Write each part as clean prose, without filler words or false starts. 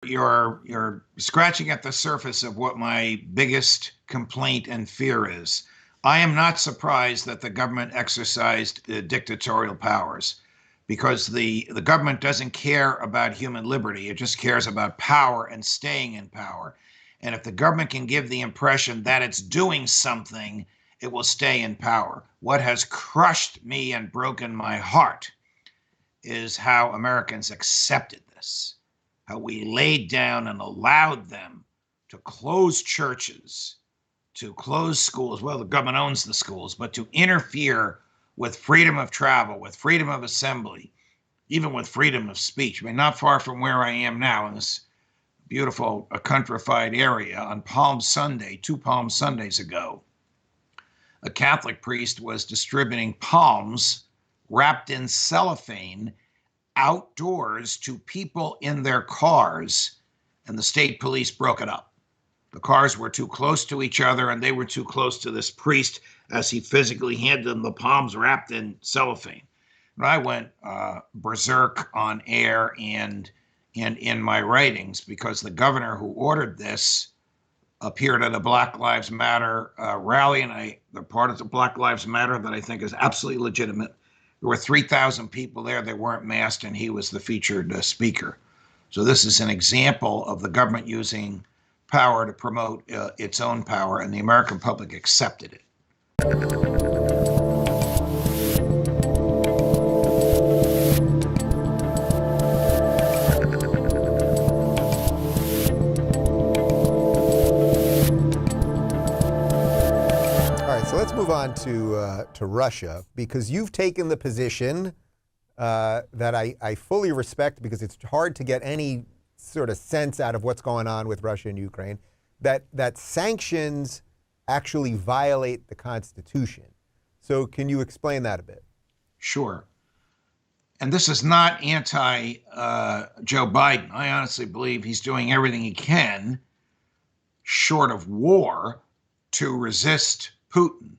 you're scratching at the surface of what my biggest complaint and fear is. I am not surprised that the government exercised dictatorial powers because the government doesn't care about human liberty. It just cares about power and staying in power. And if the government can give the impression that it's doing something, it will stay in power. What has crushed me and broken my heart is how Americans accepted this, how we laid down and allowed them to close churches, to close schools. Well, the government owns the schools, but to interfere with freedom of travel, with freedom of assembly, even with freedom of speech. I mean, not far from where I am now in this beautiful countrified area on Palm Sunday, 2 Palm Sundays ago, a Catholic priest was distributing palms wrapped in cellophane outdoors to people in their cars, and the state police broke it up. The cars were too close to each other, and they were too close to this priest as he physically handed them the palms wrapped in cellophane. And I went berserk on air and in my writings because the governor who ordered this appeared at a Black Lives Matter rally, and the part of the Black Lives Matter that I think is absolutely legitimate. There were 3,000 people there. They weren't masked, and he was the featured speaker. So this is an example of the government using power to promote its own power, and the American public accepted it. So let's move on to Russia, because you've taken the position that I fully respect, because it's hard to get any sort of sense out of what's going on with Russia and Ukraine, that sanctions actually violate the Constitution. So can you explain that a bit? Sure. And this is not anti-Joe Biden. I honestly believe he's doing everything he can, short of war, to resist Putin.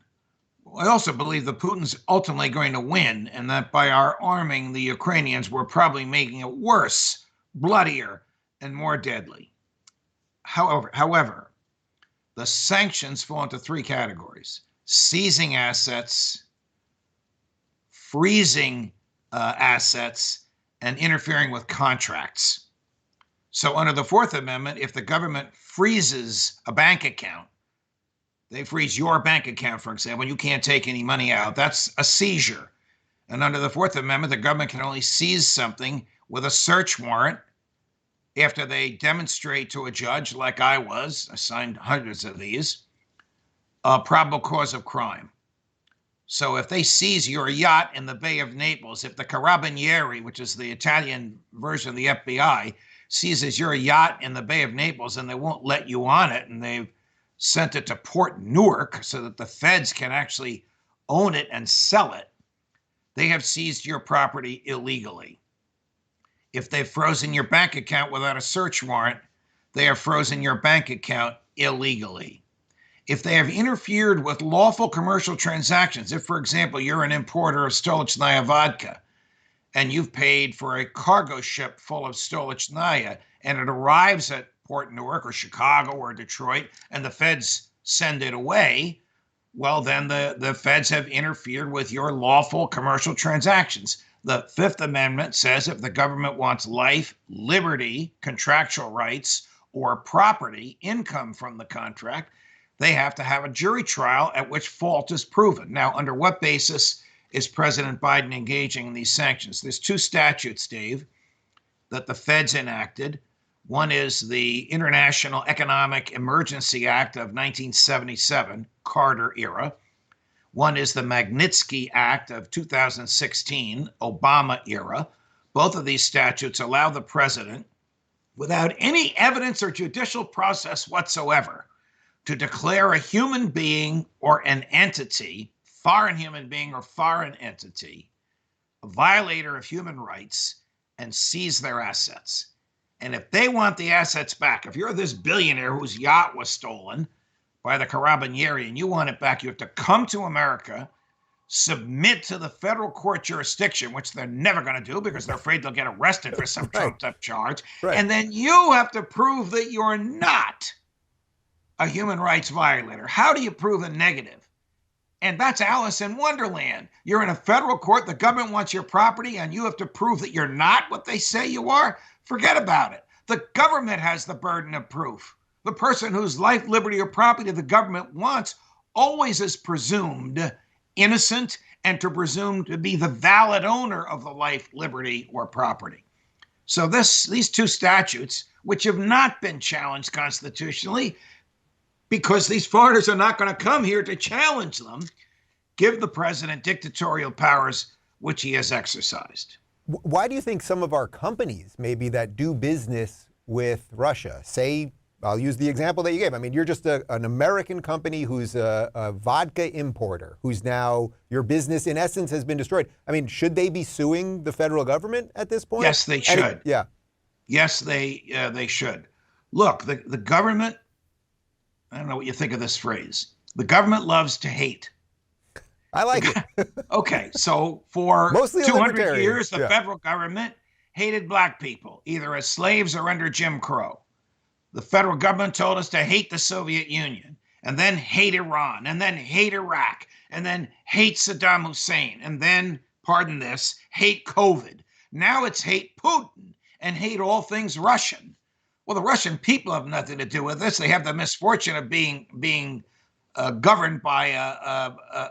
I also believe that Putin's ultimately going to win, and that by our arming the Ukrainians, we're probably making it worse, bloodier, and more deadly. However, the sanctions fall into 3 categories: seizing assets, freezing assets, and interfering with contracts. So under the Fourth Amendment, if the government freezes a bank account, they freeze your bank account, for example, you can't take any money out. That's a seizure. And under the Fourth Amendment, the government can only seize something with a search warrant after they demonstrate to a judge, like I signed hundreds of these, a probable cause of crime. So if they seize your yacht in the Bay of Naples, if the Carabinieri, which is the Italian version of the FBI, seizes your yacht in the Bay of Naples and they won't let you on it, and they've sent it to Port Newark so that the feds can actually own it and sell it, they have seized your property illegally. If they've frozen your bank account without a search warrant, they have frozen your bank account illegally. If they have interfered with lawful commercial transactions, if, for example, you're an importer of Stolichnaya vodka and you've paid for a cargo ship full of Stolichnaya and it arrives at Port Newark or Chicago or Detroit, and the feds send it away, well, then the feds have interfered with your lawful commercial transactions. The Fifth Amendment says if the government wants life, liberty, contractual rights, or property, income from the contract, they have to have a jury trial at which fault is proven. Now, under what basis is President Biden engaging in these sanctions? There's 2 statutes, Dave, that the feds enacted. One is the International Economic Emergency Act of 1977, Carter era. One is the Magnitsky Act of 2016, Obama era. Both of these statutes allow the president, without any evidence or judicial process whatsoever, to declare a human being or an entity, foreign human being or foreign entity, a violator of human rights, and seize their assets. And if they want the assets back, if you're this billionaire whose yacht was stolen by the Carabinieri and you want it back, you have to come to America, submit to the federal court jurisdiction, which they're never going to do because they're afraid they'll get arrested for some Right. trumped up charge. Right. And then you have to prove that you're not a human rights violator. How do you prove a negative? And that's Alice in Wonderland. You're in a federal court, the government wants your property, and you have to prove that you're not what they say you are. Forget about it. The government has the burden of proof. The person whose life, liberty, or property the government wants always is presumed innocent and to presume to be the valid owner of the life, liberty, or property. So these two statutes, which have not been challenged constitutionally, because these foreigners are not going to come here to challenge them, give the president dictatorial powers which he has exercised. Why do you think some of our companies, maybe that do business with Russia, say, I'll use the example that you gave. I mean, you're just an American company who's a vodka importer, who's now, your business in essence has been destroyed. I mean, should they be suing the federal government at this point? Yes, they should. Yeah. Yes, they should. Look, the government, I don't know what you think of this phrase. The government loves to hate. I like it. Okay, so for Mostly 200 years, the federal government hated black people, either as slaves or under Jim Crow. The federal government told us to hate the Soviet Union, and then hate Iran, and then hate Iraq, and then hate Saddam Hussein, and then, pardon this, hate COVID. Now it's hate Putin and hate all things Russian. Well, the Russian people have nothing to do with this. They have the misfortune of being governed by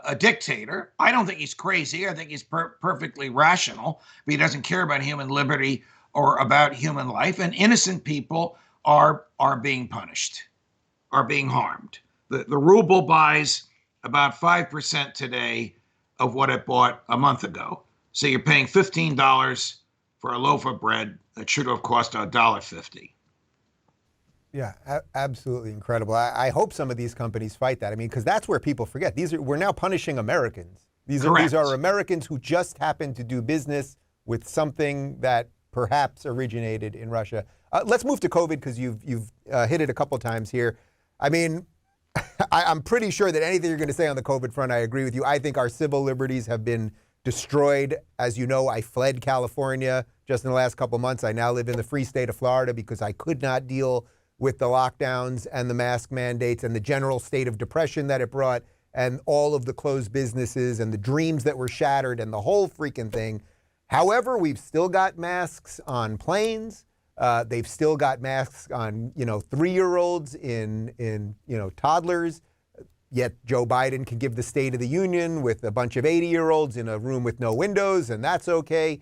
a dictator. I don't think he's crazy. I think he's perfectly rational, but he doesn't care about human liberty or about human life. And innocent people are being punished, are being harmed. The ruble buys about 5% today of what it bought a month ago. So you're paying $15 for a loaf of bread that should have cost $1.50. Yeah, absolutely incredible. I hope some of these companies fight that. I mean, because that's where people forget. We're now punishing Americans. These are Americans who just happen to do business with something that perhaps originated in Russia. Let's move to COVID because you've hit it a couple times here. I mean, I'm pretty sure that anything you're going to say on the COVID front, I agree with you. I think our civil liberties have been destroyed. As you know, I fled California just in the last couple months. I now live in the free state of Florida because I could not deal with the lockdowns and the mask mandates and the general state of depression that it brought and all of the closed businesses and the dreams that were shattered and the whole freaking thing. However, we've still got masks on planes. They've still got masks on, 3-year-olds in toddlers. Yet Joe Biden can give the State of the Union with a bunch of 80-year-olds in a room with no windows, and that's okay.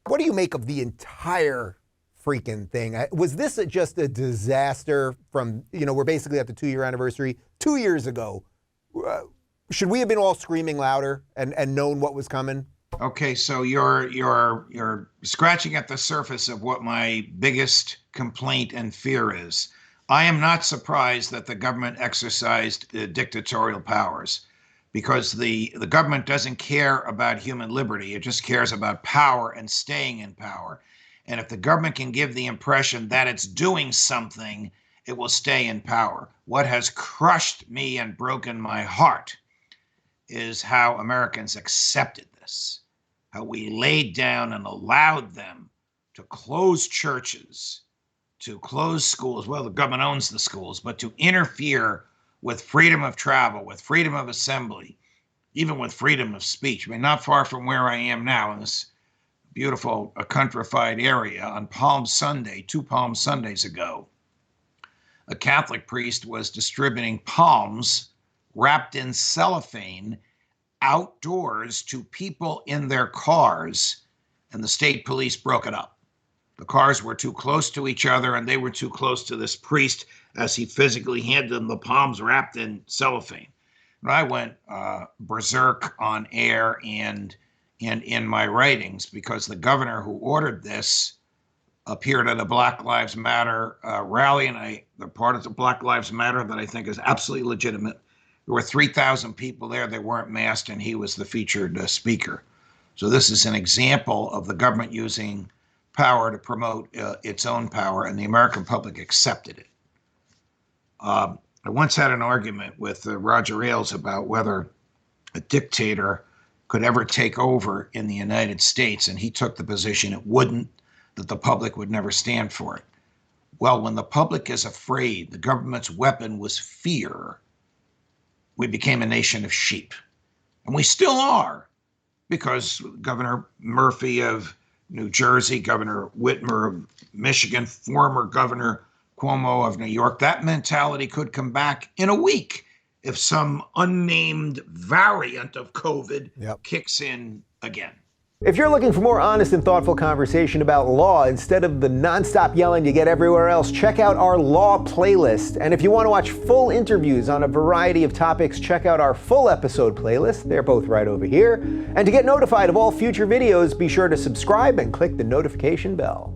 What do you make of the entire freaking thing? Was this just a disaster from, we're basically at the 2-year anniversary 2 years ago. Should we have been all screaming louder and known what was coming? Okay, so you're scratching at the surface of what my biggest complaint and fear is. I am not surprised that the government exercised dictatorial powers because the government doesn't care about human liberty. It just cares about power and staying in power. And if the government can give the impression that it's doing something, it will stay in power. What has crushed me and broken my heart is how Americans accepted this, how we laid down and allowed them to close churches, to close schools. Well, the government owns the schools, but to interfere with freedom of travel, with freedom of assembly, even with freedom of speech. I mean, not far from where I am now in this beautiful countrified area on Palm Sunday, 2 Palm Sundays ago, a Catholic priest was distributing palms wrapped in cellophane outdoors to people in their cars, and the state police broke it up. The cars were too close to each other, and they were too close to this priest as he physically handed them the palms wrapped in cellophane. And I went berserk on air and in my writings because the governor who ordered this appeared at a Black Lives Matter rally, and the part of the Black Lives Matter that I think is absolutely legitimate. There were 3,000 people there. They weren't masked, and he was the featured speaker. So this is an example of the government using power to promote its own power, and the American public accepted it. I once had an argument with Roger Ailes about whether a dictator could ever take over in the United States, and he took the position it wouldn't, that the public would never stand for it. Well, when the public is afraid, the government's weapon was fear, we became a nation of sheep. And we still are, because Governor Murphy of New Jersey, Governor Whitmer of Michigan, former Governor Cuomo of New York, that mentality could come back in a week if some unnamed variant of COVID kicks in again. If you're looking for more honest and thoughtful conversation about law instead of the nonstop yelling you get everywhere else, check out our law playlist. And if you want to watch full interviews on a variety of topics, check out our full episode playlist. They're both right over here. And to get notified of all future videos, be sure to subscribe and click the notification bell.